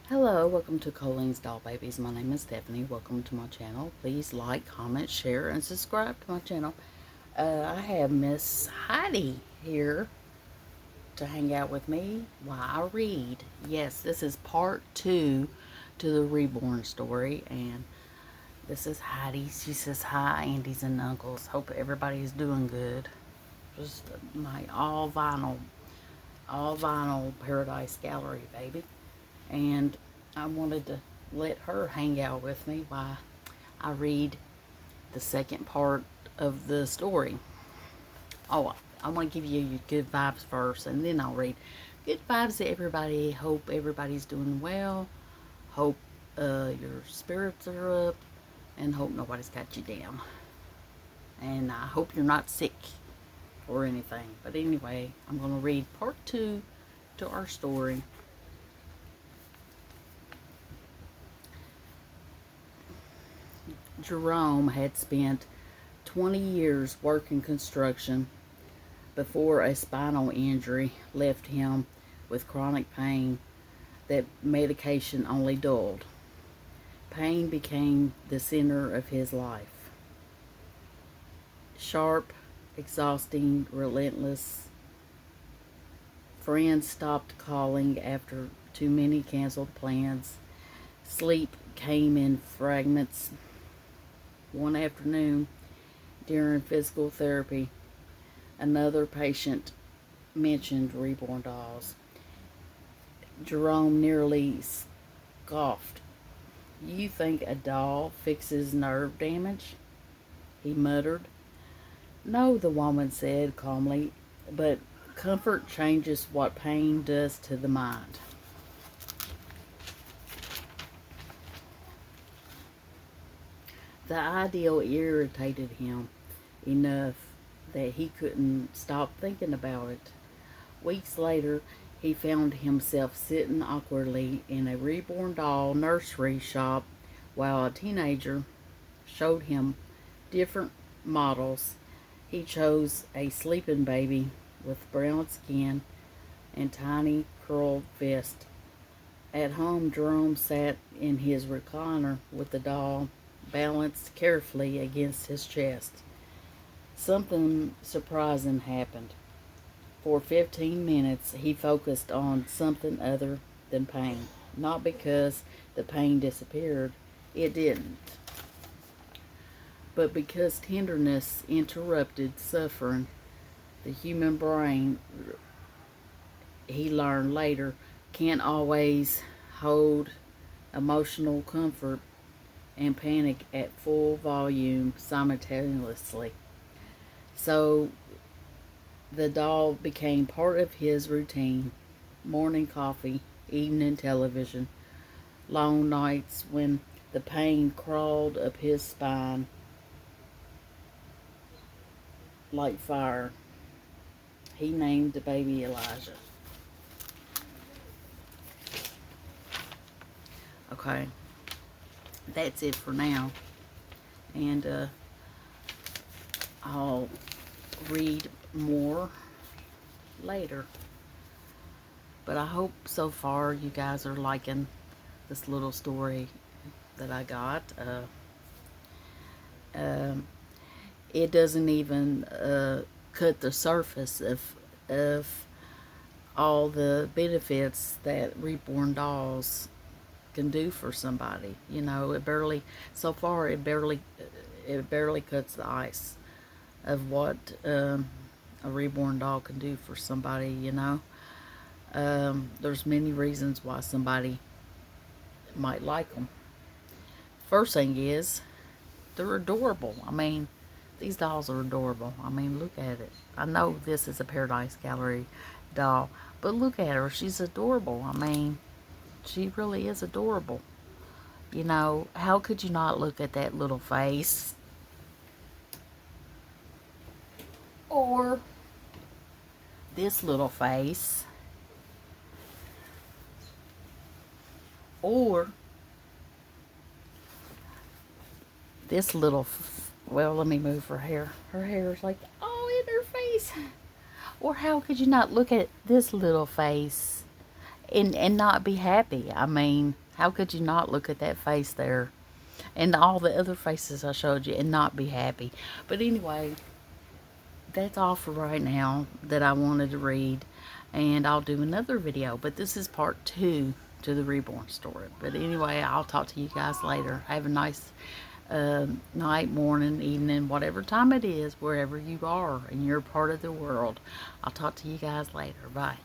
Hello, welcome to Colleen's Doll Babies. My name is Stephanie. Welcome to my channel. Please like, comment, share, and subscribe to my channel. I have Miss Heidi here to hang out with me while I read. Yes, this is part 2 to the Reborn story, and this is Heidi. She says hi, aunties and uncles. Hope everybody is doing good. Just my all vinyl Paradise Gallery, baby. And I wanted to let her hang out with me while I read the second part of the story. Oh, I want to give you your good vibes first, and then I'll read. Good vibes to everybody. Hope everybody's doing well. Hope your spirits are up, and hope nobody's got you down. And I hope you're not sick or anything. But anyway, I'm going to read part 2 to our story. Jerome had spent 20 years working construction before a spinal injury left him with chronic pain that medication only dulled. Pain became the center of his life. Sharp, exhausting, relentless. Friends stopped calling after too many canceled plans. Sleep came in fragments. One afternoon, during physical therapy, another patient mentioned reborn dolls. Jerome nearly scoffed. "You think a doll fixes nerve damage?" he muttered. "No," the woman said calmly, "but comfort changes what pain does to the mind." The ideal irritated him enough that he couldn't stop thinking about it. Weeks later, he found himself sitting awkwardly in a reborn doll nursery shop while a teenager showed him different models. He chose a sleeping baby with brown skin and tiny curled fist. At home, Jerome sat in his recliner with the doll balanced carefully against his chest. Something surprising happened. For 15 minutes, he focused on something other than pain. Not because the pain disappeared, it didn't, but because tenderness interrupted suffering. The human brain, he learned later, can't always hold emotional comfort and panic at full volume simultaneously. So the doll became part of his routine: morning coffee, evening television, long nights when the pain crawled up his spine like fire. He named the baby Elijah. Okay, that's it for now. And I'll read more later. But I hope so far you guys are liking this little story that I got. Um, it doesn't even cut the surface of all the benefits that reborn dolls can do for somebody. You know, so far it barely cuts the ice of what a reborn doll can do for somebody. There's many reasons why somebody might like them. First thing is, they're adorable. I mean, these dolls are adorable. I mean, look at it. I know this is a Paradise Gallery doll, but look at her. She's adorable. I mean, she really is adorable. How could you not look at that little face? Or this little face? Or this little, well, let me move her hair. Her hair is like, oh, in her face. Or how could you not look at this little face? and not be happy. I mean, how could you not look at that face there and all the other faces I showed you and not be happy? But anyway, that's all for right now that I wanted to read, and I'll do another video, but this is part 2 to the Reborn story. But anyway, I'll talk to you guys later. Have a nice night, morning, evening, whatever time it is, wherever you are in your part of the world. I'll talk to you guys later. Bye.